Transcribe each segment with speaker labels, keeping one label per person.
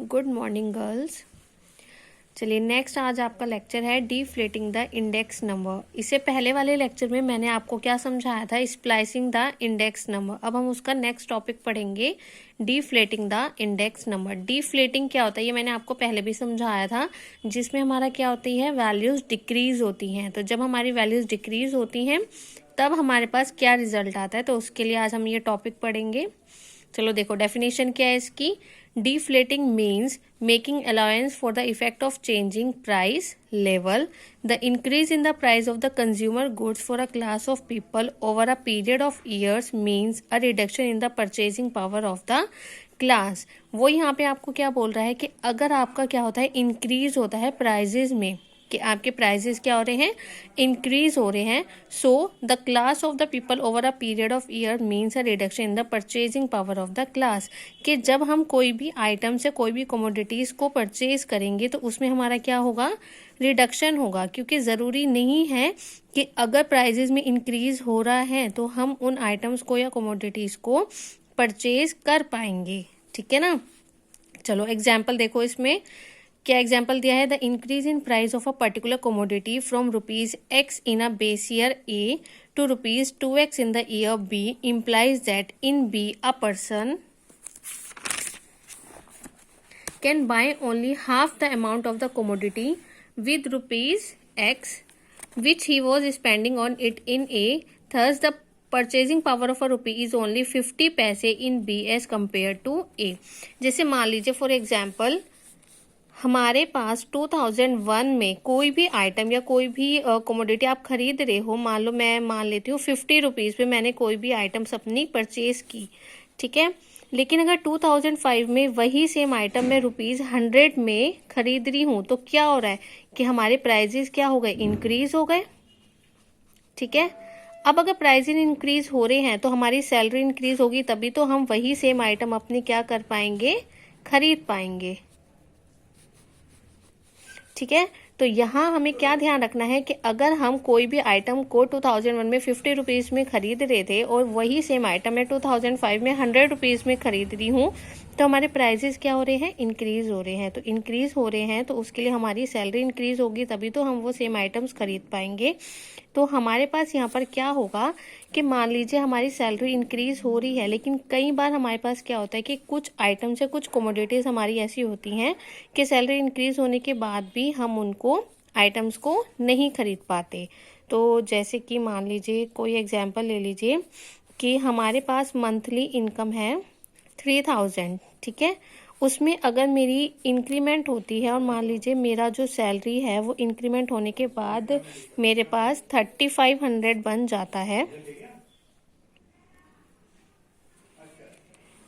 Speaker 1: Good morning girls. चलिए next आज आपका लेक्चर है डिफ्लेटिंग द इंडेक्स नंबर। इससे पहले वाले लेक्चर में मैंने आपको क्या समझाया था, स्प्लाइसिंग द इंडेक्स नंबर। अब हम उसका नेक्स्ट टॉपिक पढ़ेंगे, deflating the index number. Deflating क्या होता है ये मैंने आपको पहले भी समझाया था, जिसमें हमारा क्या होती है, वैल्यूज डिक्रीज होती हैं। तो जब हमारी वैल्यूज डिक्रीज होती हैं तब हमारे पास क्या रिजल्ट आता है, तो उसके लिए आज हम ये टॉपिक पढ़ेंगे। चलो देखो डेफिनेशन क्या है इसकी। Deflating means making allowance for the effect of changing price level. The increase in the price of the consumer goods for a class of people over a period of years means a reduction in the purchasing power of the class. वो यहाँ पे आपको क्या बोल रहा है कि अगर आपका क्या होता है, इंक्रीज होता है प्राइजेज में, कि आपके प्राइजेस क्या हो रहे हैं, इंक्रीज हो रहे हैं। So the class of the people over a period of year means a reduction in the purchasing power of the class. कि जब हम कोई भी आइटम से कोई भी कमोडिटीज़ को परचेज करेंगे तो उसमें हमारा क्या होगा, रिडक्शन होगा। क्योंकि ज़रूरी नहीं है कि अगर प्राइजेज में इंक्रीज हो रहा है तो हम उन आइटम्स को या कमोडिटीज़ को परचेज कर पाएंगे। ठीक है ना। चलो एग्जाम्पल देखो, इसमें क्या एग्जाम्पल दिया है, the increase in price of a particular commodity from ₹X in a base year A to ₹2X in the year B implies that in B a person can buy only half the amount of the commodity with ₹X which he was spending on it in A. Thus the purchasing power of a rupee is only 50 paise in B as compare to A। जैसे मान लीजिए for example हमारे पास 2001 में कोई भी item या कोई भी कमोडिटी आप खरीद रहे हो, मान लो मैं मान लेती हूँ 50 रुपीज़ पे मैंने कोई भी आइटम्स अपनी परचेज की, ठीक है। लेकिन अगर 2005 में वही सेम आइटम मैं ₹100 में खरीद रही हूँ तो क्या हो रहा है कि हमारे प्राइजेस क्या हो गए, इंक्रीज हो गए। ठीक है। अब अगर प्राइजेस इंक्रीज हो रहे हैं तो हमारी सैलरी इंक्रीज होगी, तभी तो हम वही सेम आइटम अपनी क्या कर पाएंगे, खरीद पाएंगे। ठीक है। तो यहाँ हमें क्या ध्यान रखना है कि अगर हम कोई भी आइटम को 2001 में 50 रुपीज़ में खरीद रहे थे और वही सेम आइटम मैं 2005 में 100 रुपीज़ में खरीद रही हूँ, तो हमारे प्राइजेस क्या हो रहे हैं, इंक्रीज हो रहे हैं। तो इंक्रीज हो रहे हैं तो उसके लिए हमारी सैलरी इंक्रीज होगी, तभी तो हम वो सेम आइटम्स खरीद पाएंगे। तो हमारे पास यहाँ पर क्या होगा कि मान लीजिए हमारी सैलरी इंक्रीज हो रही है, लेकिन कई बार हमारे पास क्या होता है कि कुछ आइटम्स या कुछ कमोडिटीज़ हमारी ऐसी होती हैं कि सैलरी इंक्रीज होने के बाद भी हम उनको आइटम्स को नहीं खरीद पाते। तो जैसे कि मान लीजिए कोई एग्जांपल ले लीजिए कि हमारे पास मंथली इनकम है 3000, ठीक है। उसमें अगर मेरी इंक्रीमेंट होती है और मान लीजिए मेरा जो सैलरी है वो इंक्रीमेंट होने के बाद मेरे पास 3500 बन जाता है,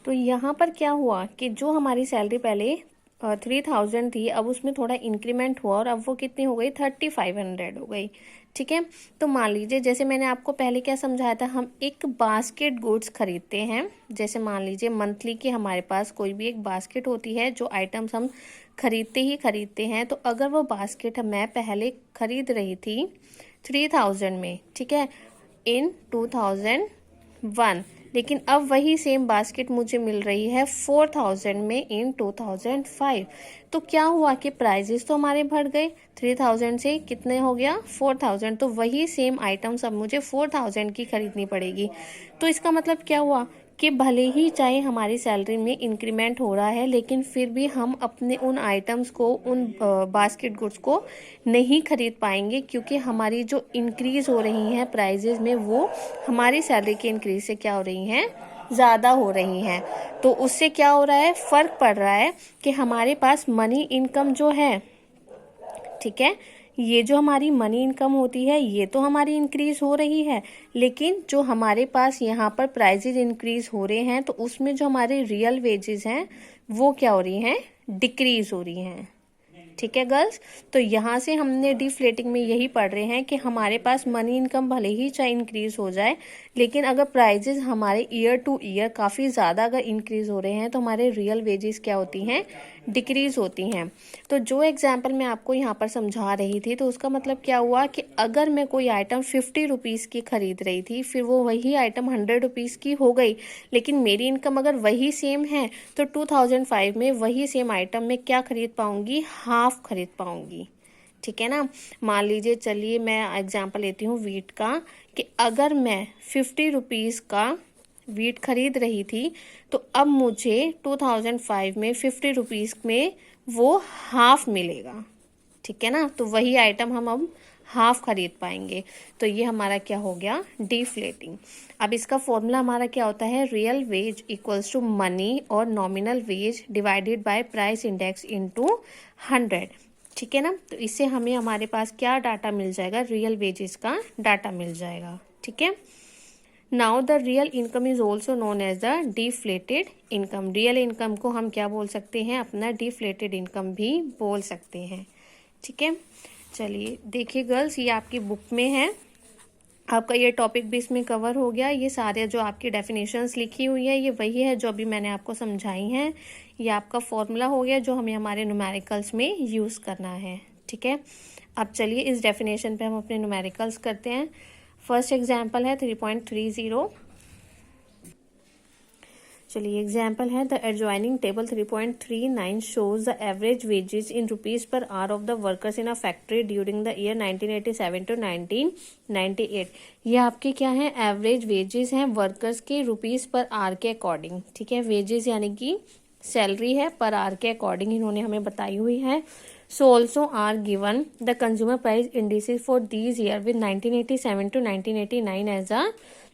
Speaker 1: तो यहाँ पर क्या हुआ कि जो हमारी सैलरी पहले 3000 थी, अब उसमें थोड़ा इंक्रीमेंट हुआ और अब वो कितनी हो गई, 3500 हो गई। ठीक है। तो मान लीजिए जैसे मैंने आपको पहले क्या समझाया था, हम एक बास्केट गुड्स खरीदते हैं। जैसे मान लीजिए मंथली की हमारे पास कोई भी एक बास्केट होती है, जो आइटम्स हम खरीदते ही खरीदते हैं। तो अगर वो बास्केट मैं पहले खरीद रही थी 3000 में, ठीक है, इन 2001, लेकिन अब वही सेम बास्केट मुझे मिल रही है 4000 में इन 2005। तो क्या हुआ कि प्राइजेस तो हमारे बढ़ गए, 3000 से कितने हो गया, 4000। तो वही सेम आइटम्स अब मुझे 4000 की खरीदनी पड़ेगी। तो इसका मतलब क्या हुआ कि भले ही चाहे हमारी सैलरी में इंक्रीमेंट हो रहा है, लेकिन फिर भी हम अपने उन आइटम्स को, उन बास्केट गुड्स को नहीं खरीद पाएंगे, क्योंकि हमारी जो इंक्रीज हो रही हैं प्राइजेस में वो हमारी सैलरी के इंक्रीज से क्या हो रही हैं, ज़्यादा हो रही हैं। तो उससे क्या हो रहा है, फ़र्क पड़ रहा है कि हमारे पास मनी इनकम जो है, ठीक है, ये जो हमारी मनी इनकम होती है ये तो हमारी इंक्रीज हो रही है, लेकिन जो हमारे पास यहाँ पर प्राइजेज इंक्रीज हो रहे हैं तो उसमें जो हमारे रियल वेजेस हैं वो क्या हो रही हैं, डिक्रीज हो रही हैं। ठीक है गर्ल्स, तो यहाँ से हमने डिफ्लेटिंग में यही पढ़ रहे हैं कि हमारे पास मनी इनकम भले ही चाहे इंक्रीज हो जाए, लेकिन अगर प्राइजेस हमारे ईयर टू ईयर काफ़ी ज़्यादा अगर इंक्रीज हो रहे हैं तो हमारे रियल वेजेस क्या होती हैं, डिक्रीज होती हैं। तो जो एग्जाम्पल मैं आपको यहाँ पर समझा रही थी, तो उसका मतलब क्या हुआ कि अगर मैं कोई आइटम 50 रुपीज़ की खरीद रही थी, फिर वो वही आइटम 100 रुपीज़ की हो गई, लेकिन मेरी इनकम अगर वही सेम है, तो 2005 में वही सेम आइटम में क्या खरीद पाऊंगी, हाफ खरीद पाऊंगी। ठीक है ना। मान लीजिए, चलिए मैं एग्जाम्पल लेती हूँ वीट का, कि अगर मैं 50 रुपीज़ का वीट खरीद रही थी, तो अब मुझे 2005 में 50 रुपीज़ में वो हाफ मिलेगा। ठीक है ना, तो वही आइटम हम अब हाफ खरीद पाएंगे। तो ये हमारा क्या हो गया, डिफ्लेटिंग। अब इसका फॉर्मूला हमारा क्या होता है, real wage equals to money और nominal wage divided by price index into 100। ठीक है ना, तो इससे हमें हमारे पास क्या डाटा मिल जाएगा, रियल वेजेस का डाटा मिल जाएगा। ठीक है। Now the real income is also known as the deflated income. Real income को हम क्या बोल सकते हैं, अपना डिफ्लेटेड इनकम भी बोल सकते हैं। ठीक है, चलिए देखिए गर्ल्स, ये आपकी बुक में है, आपका ये टॉपिक भी इसमें कवर हो गया। ये सारे जो आपकी डेफिनेशंस लिखी हुई है, ये वही है जो अभी मैंने आपको समझाई हैं। ये आपका फॉर्मूला हो गया जो हमें हमारे न्यूमेरिकल्स में यूज़ करना है। ठीक है, अब चलिए इस डेफिनेशन पे हम अपने न्यूमेरिकल्स करते हैं। फर्स्ट एग्जाम्पल है 3.30। चलिए एग्जाम्पल है, the adjoining table 3.39 shows the average wages in rupees per hour of the workers in a factory during the year 1987 to 1998। ये आपके क्या है, एवरेज वेजेस हैं वर्कर्स के रुपीज पर आवर के अकॉर्डिंग। ठीक है, वेजेस यानी कि सैलरी है, पर आवर के अकॉर्डिंग इन्होंने हमें बताई हुई है। So also are given the consumer price indices for these year with 1987 to 1989 as a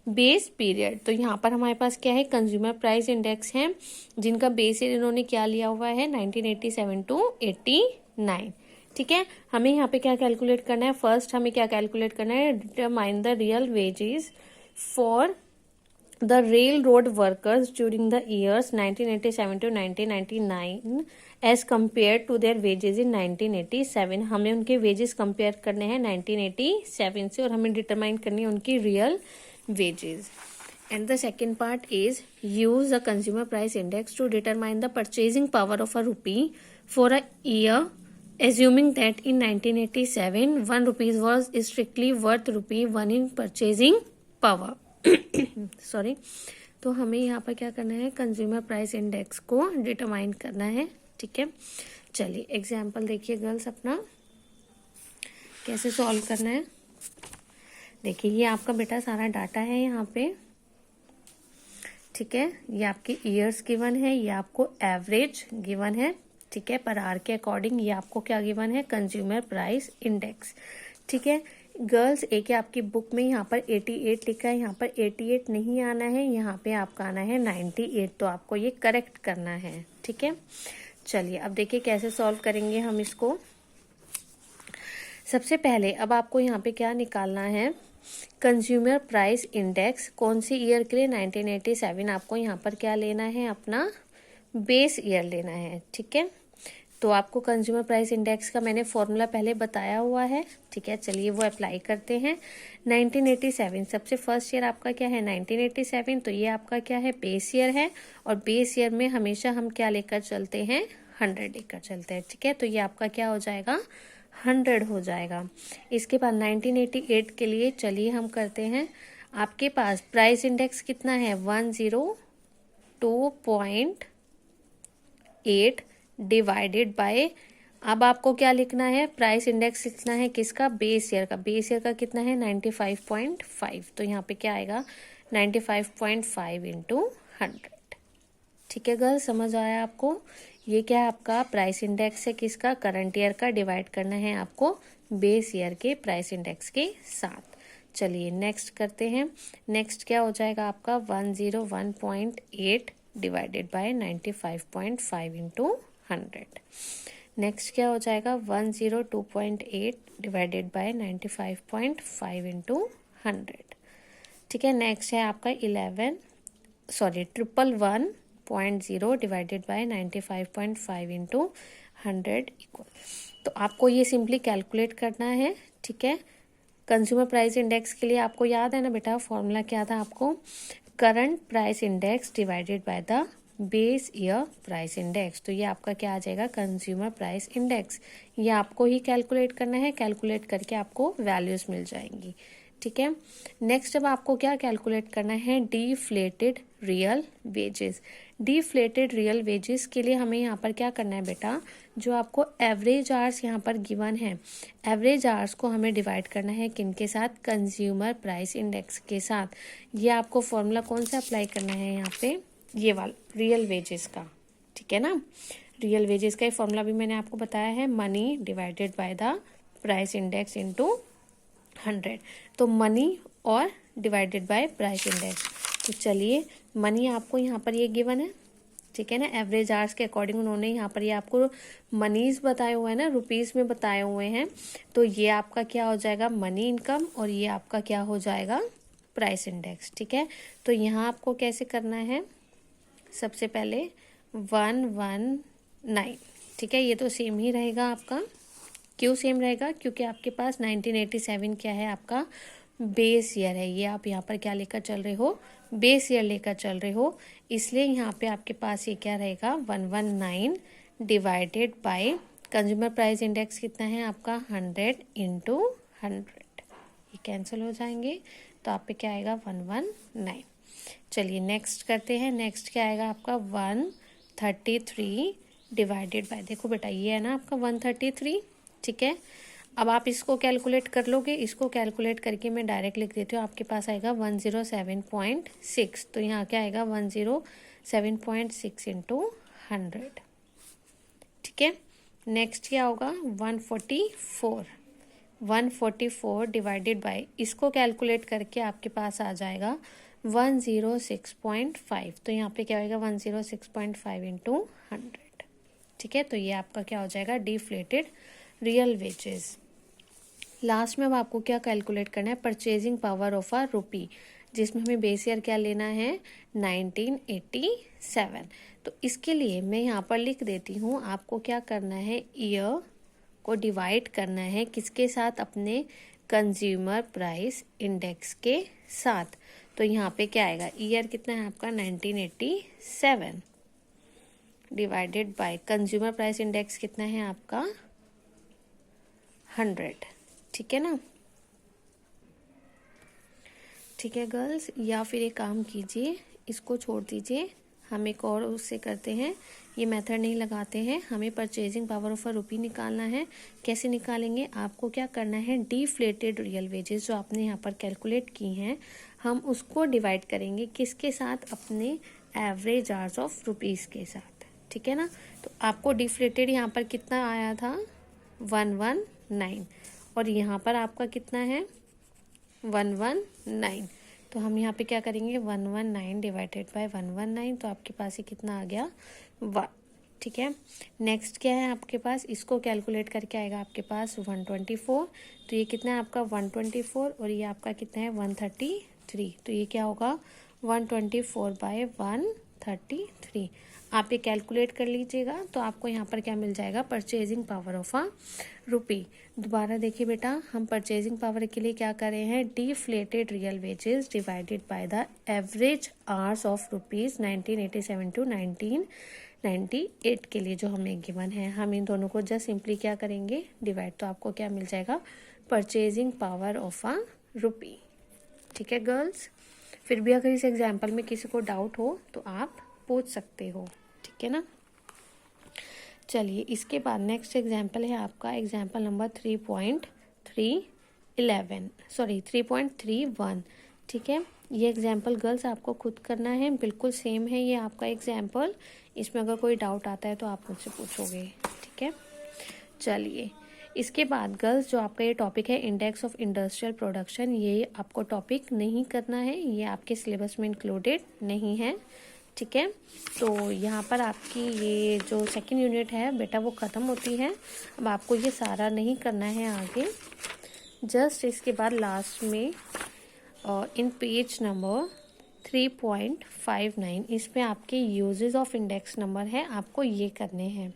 Speaker 1: base period. तो यहाँ पर हमारे पास क्या है, कंज्यूमर प्राइस इंडेक्स है, जिनका बेस ईयर इन्होंने क्या लिया हुआ है, 1987 टू 89। ठीक है, हमें यहाँ पे क्या कैलकुलेट करना है, फर्स्ट हमें क्या कैलकुलेट करना है, determine the real wages for the railroad workers during the years 1987 to 1999 as compare to their wages in 1987। हमें उनके वेजेस कंपेयर करने हैं 1987 से, और हमें डिटरमाइन करनी है उनकी real wages. And the second part is use the consumer price index to determine the purchasing power of a rupee for a year, assuming that in 1987 1 rupees was strictly worth rupee 1 in purchasing power. Sorry, तो हमें यहाँ पर क्या करना है, consumer price index को determine करना है। ठीक है, चलिए एग्जाम्पल देखिए गर्ल्स, अपना कैसे सॉल्व करना है। देखिए ये आपका बेटा सारा डाटा है यहाँ पे। ठीक है, ये आपके ईयर्स गिवन है, ये आपको एवरेज गिवन है। ठीक है, पर आर के अकॉर्डिंग ये आपको क्या गिवन है, कंज्यूमर प्राइस इंडेक्स। ठीक है गर्ल्स, एक है आपकी बुक में यहाँ पर 88 लिखा है, यहाँ पर 88 नहीं आना है, यहाँ पे आपका आना है 98, तो आपको ये करेक्ट करना है। ठीक है, चलिए अब देखिए कैसे सॉल्व करेंगे हम इसको। सबसे पहले अब आपको यहाँ पे क्या निकालना है, कंज्यूमर प्राइस इंडेक्स कौन सी ईयर के लिए, 1987। आपको यहाँ पर क्या लेना है, अपना बेस ईयर लेना है। ठीक है, तो आपको कंज्यूमर प्राइस इंडेक्स का मैंने फॉर्मूला पहले बताया हुआ है। ठीक है, चलिए वो अप्लाई करते हैं। 1987 सबसे फर्स्ट ईयर आपका क्या है, 1987, तो ये आपका क्या है, बेस ईयर है, और बेस ईयर में हमेशा हम क्या लेकर चलते हैं, 100 लेकर चलते हैं। ठीक है, तो ये आपका क्या हो जाएगा, 100 हो जाएगा। इसके बाद 1988 के लिए चलिए हम करते हैं, आपके पास प्राइस इंडेक्स कितना है, 102.8 डिवाइडेड बाय, अब आपको क्या लिखना है, प्राइस इंडेक्स लिखना है किसका, बेस ईयर का। बेस ईयर का कितना है, 95.5, तो यहाँ पे क्या आएगा, 95.5 इंटू 100। ठीक है गर्ल, समझ आया आपको। ये क्या है, आपका प्राइस इंडेक्स है किसका, करंट ईयर का, डिवाइड करना है आपको बेस ईयर के प्राइस इंडेक्स के साथ। चलिए नेक्स्ट करते हैं। नेक्स्ट क्या हो जाएगा आपका, 101.8 डिवाइडेड बाय 95.5 इंटू 100। नेक्स्ट क्या हो जाएगा, 102.8 डिवाइडेड बाय 95.5 इंटू 100। ठीक है, नेक्स्ट है आपका 111.0 डिवाइडेड बाय 95.5 इंटू 100 इक्वल। तो आपको ये सिंपली कैलकुलेट करना है, ठीक है। कंज्यूमर प्राइस इंडेक्स के लिए आपको याद है ना बेटा, फॉर्मूला क्या था आपको, current price index divided by the base year price index. तो ये आपका क्या आ जाएगा, कंज्यूमर प्राइस इंडेक्स। ये आपको ही कैलकुलेट करना है, कैलकुलेट करके आपको वैल्यूज मिल जाएंगी, ठीक है। नेक्स्ट अब आपको क्या कैलकुलेट करना है, deflated real wages. Deflated real wages के लिए हमें यहाँ पर क्या करना है बेटा, जो आपको एवरेज आवर्स यहाँ पर गिवन है, एवरेज आवर्स को हमें डिवाइड करना है किनके साथ, कंज्यूमर प्राइस इंडेक्स के साथ। ये आपको फॉर्मूला कौन सा अप्लाई करना है यहाँ पे, ये वाला रियल वेजेस का, ठीक है ना। रियल वेजेस का फॉर्मूला भी मैंने आपको बताया है, money divided by the price index into 100। तो मनी और डिवाइडेड बाय प्राइस इंडेक्स। तो चलिए, मनी आपको यहाँ पर ये गिवन है, ठीक है ना। एवरेज आवर्स के अकॉर्डिंग उन्होंने यहाँ पर ये आपको मनीज बताए हुए हैं ना, रुपीस में बताए हुए हैं। तो ये आपका क्या हो जाएगा, मनी इनकम, और ये आपका क्या हो जाएगा, प्राइस इंडेक्स, ठीक है। तो यहाँ आपको कैसे करना है, सबसे पहले 119, ठीक है। ये तो सेम ही रहेगा आपका, क्यों सेम रहेगा, क्योंकि आपके पास 1987 क्या है, आपका बेस ईयर है। ये आप यहाँ पर क्या लेकर चल रहे हो, बेस ईयर लेकर चल रहे हो, इसलिए यहाँ पे आपके पास ये क्या रहेगा, 119 divided by consumer price index कितना है आपका, 100 इंटू 100, ये कैंसिल हो जाएंगे। तो आप पे क्या आएगा, 119। चलिए नेक्स्ट करते हैं। नेक्स्ट क्या आएगा आपका, 133 डिवाइडेड बाय, देखो बेटा ये है ना आपका 133, ठीक है। अब आप इसको कैलकुलेट कर लोगे, इसको कैलकुलेट करके मैं डायरेक्ट लिख देती हूँ, आपके पास आएगा 107.6। तो यहाँ क्या आएगा, 107.6 इंटू 100, ठीक है। नेक्स्ट क्या होगा, 144 डिवाइडेड बाय, इसको कैलकुलेट करके आपके पास आ जाएगा 106.5। तो यहाँ पे क्या होगा, 106.5 इंटू 100, ठीक है। तो ये आपका क्या हो जाएगा, डिफ्लेटेड रियल वेजेस। लास्ट में अब आपको क्या कैलकुलेट करना है, परचेजिंग पावर ऑफ अ रुपी, जिसमें हमें बेस ईयर क्या लेना है, 1987। तो इसके लिए मैं यहाँ पर लिख देती हूँ, आपको क्या करना है, ईयर को डिवाइड करना है किसके साथ, अपने कंज्यूमर प्राइस इंडेक्स के साथ। तो यहाँ पे क्या आएगा, ईयर कितना है आपका 1987 divided by consumer price index कितना है आपका 100, ठीक है ना। ठीक है गर्ल्स, या फिर एक काम कीजिए, इसको छोड़ दीजिए, हम एक और उससे करते हैं, ये मेथड नहीं लगाते हैं, हमें परचेजिंग पावर ऑफ अ रुपी निकालना है। कैसे निकालेंगे, आपको क्या करना है, डिफ्लेटेड रियल वेजेस जो आपने यहाँ पर कैलकुलेट की हैं, हम उसको डिवाइड करेंगे किसके साथ, अपने एवरेज आवर्स ऑफ रुपीस के साथ, ठीक है ना। तो आपको डिफ्लेटेड यहाँ पर कितना आया था, 119, और यहाँ पर आपका कितना है, 119। तो हम यहाँ पे क्या करेंगे, 119 डिवाइडेड बाय 119, तो आपके पास ये कितना आ गया, 1, ठीक है। नेक्स्ट क्या है आपके पास, इसको कैलकुलेट करके आएगा आपके पास 124। तो ये कितना है आपका 124, और ये आपका कितना है 133। तो ये क्या होगा, 124 बाय 133। आप ये कैलकुलेट कर लीजिएगा, तो आपको यहाँ पर क्या मिल जाएगा, परचेजिंग पावर ऑफ अ रुपी। दोबारा देखिए बेटा, हम परचेजिंग पावर के लिए क्या कर रहे हैं, deflated real wages divided by the average hours of rupees 1987 to 1998 के लिए जो हमें गिवन है, हम इन दोनों को जस्ट सिंपली क्या करेंगे, डिवाइड। तो आपको क्या मिल जाएगा, परचेजिंग पावर ऑफ अ रुपी, ठीक है गर्ल्स। फिर भी अगर इस एग्जाम्पल में किसी को डाउट हो तो आप पूछ सकते हो, ठीक है ना। चलिए इसके बाद नेक्स्ट एग्जाम्पल है आपका एग्जाम्पल नंबर 3.31, ठीक है। ये एग्जाम्पल गर्ल्स आपको खुद करना है, बिल्कुल सेम है ये आपका एग्जाम्पल। इसमें अगर कोई डाउट आता है तो आप मुझसे पूछोगे, ठीक है। चलिए इसके बाद गर्ल्स जो आपका ये टॉपिक है इंडेक्स ऑफ इंडस्ट्रियल प्रोडक्शन, ये आपको टॉपिक नहीं करना है, ये आपके सिलेबस में इंक्लूडेड नहीं है, ठीक है। तो यहाँ पर आपकी ये जो सेकंड यूनिट है बेटा वो ख़त्म होती है। अब आपको ये सारा नहीं करना है आगे, जस्ट इसके बाद लास्ट में इन पेज नंबर 3.59 इसमें आपके यूजेस ऑफ इंडेक्स नंबर है, आपको ये करने हैं,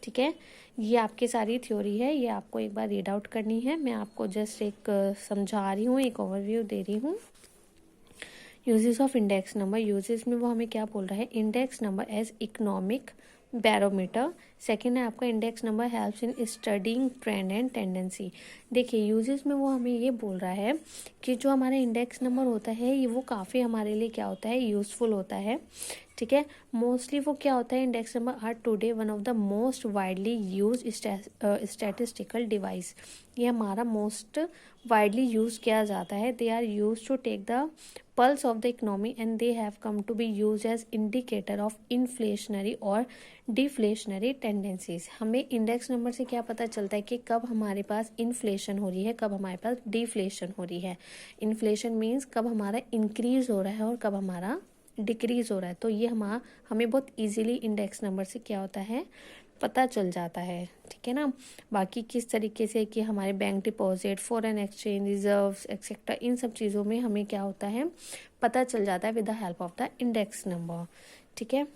Speaker 1: ठीक है, ये आपकी सारी थ्योरी है, ये आपको एक बार रीड आउट करनी है। मैं आपको जस्ट एक समझा रही हूँ, एक ओवरव्यू दे रही हूँ। Uses of index number, uses में वो हमें क्या बोल रहा है, index number as economic barometer. Second है आपका index number helps in studying trend and tendency. देखिए यूजेस में वो हमें ये बोल रहा है कि जो हमारा इंडेक्स नंबर होता है ये वो काफ़ी हमारे लिए क्या होता है, यूज़फुल होता है। ठीक है, मोस्टली वो क्या होता है, index number are today one of the most widely use statistical device. ये हमारा मोस्ट वाइडली यूज किया जाता है। They are use to take the pulse of the economy and they have come to be used as indicator of inflationary और deflationary tendencies। हमें index number से क्या पता चलता है कि कब हमारे पास इन्फ्लेशन हो रही है, कब हमारे पास डिफ्लेशन हो रही है। इन्फ्लेशन मीन्स कब हमारा इंक्रीज हो रहा है और कब हमारा डिक्रीज हो रहा है। तो ये हमें बहुत इजीली इंडेक्स नंबर से क्या होता है, पता चल जाता है। ठीक है ना, बाकी किस तरीके से कि हमारे bank deposit, foreign exchange reserves etcetera, इन सब चीज़ों में हमें क्या होता है, पता चल जाता है with the help of the index number. ठीक है,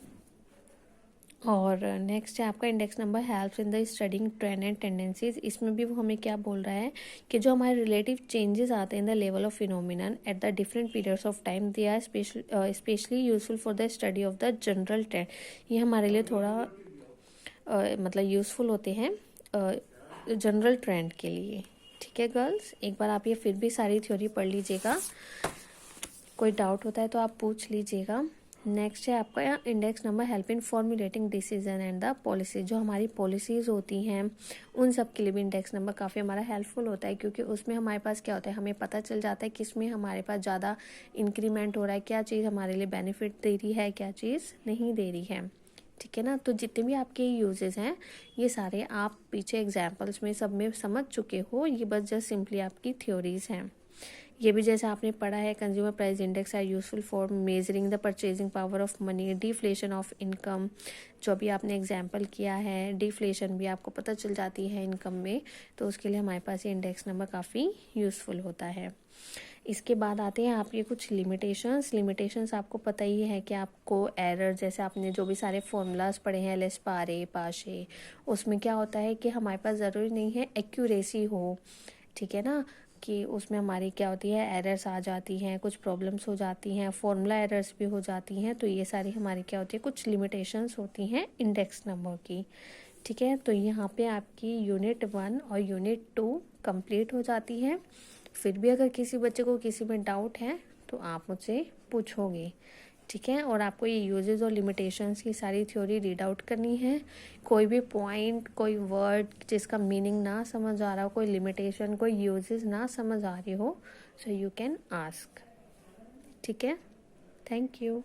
Speaker 1: और नेक्स्ट है आपका index number helps in the studying trend and tendencies. इसमें भी वो हमें क्या बोल रहा है कि जो हमारे रिलेटिव चेंजेस आते हैं in the level of phenomenon at the different periods of time, they are specially useful for the study of the general trend. ये हमारे लिए थोड़ा मतलब यूज़फुल होते हैं जनरल ट्रेंड के लिए। ठीक है गर्ल्स, एक बार आप ये फिर भी सारी थ्योरी पढ़ लीजिएगा, कोई डाउट होता है तो आप पूछ लीजिएगा। नेक्स्ट है आपका index number help in formulating decision and the policy. जो हमारी पॉलिसीज़ होती हैं उन सब के लिए भी इंडेक्स नंबर काफ़ी हमारा हेल्पफुल होता है, क्योंकि उसमें हमारे पास क्या होता है, हमें पता चल जाता है किस में हमारे पास ज़्यादा इंक्रीमेंट हो रहा है, क्या चीज़ हमारे लिए बेनिफिट दे रही है, क्या चीज़ नहीं दे रही है। ठीक है ना, तो जितने भी आपके यूजेस हैं ये सारे आप पीछे एग्जाम्पल्स में सब में समझ चुके हो, ये बस जस्ट सिंपली आपकी थ्योरीज हैं। ये भी जैसे आपने पढ़ा है, consumer price index are useful for measuring the purchasing power of money, deflation of income, जो भी आपने एग्जाम्पल किया है, डिफ्लेशन भी आपको पता चल जाती है इनकम में, तो उसके लिए हमारे पास ये इंडेक्स नंबर काफ़ी यूजफुल होता है। इसके बाद आते हैं आपके कुछ लिमिटेशंस आपको पता ही है कि आपको एरर, जैसे आपने जो भी सारे फॉर्मूलाज पढ़े हैं, एलएस पारे पाशे, उसमें क्या होता है कि हमारे पास ज़रूरी नहीं है एक्यूरेसी हो। ठीक है ना, कि उसमें हमारी क्या होती है, एरर्स आ जाती हैं, कुछ प्रॉब्लम्स हो जाती हैं, फॉर्मूला एरर्स भी हो जाती हैं। तो ये सारी हमारी क्या होती है, कुछ लिमिटेशंस होती हैं इंडेक्स नंबर की। ठीक है, तो यहाँ पे आपकी यूनिट 1 और यूनिट 2 कंप्लीट हो जाती है। फिर भी अगर किसी बच्चे को किसी में डाउट है तो आप मुझसे पूछोगे। ठीक है, और आपको ये यूजेस और लिमिटेशंस की सारी थ्योरी रीड आउट करनी है। कोई भी पॉइंट, कोई वर्ड जिसका मीनिंग ना समझ आ रहा हो, कोई लिमिटेशन, कोई यूजेस ना समझ आ रही हो, सो यू कैन आस्क। ठीक है, थैंक यू।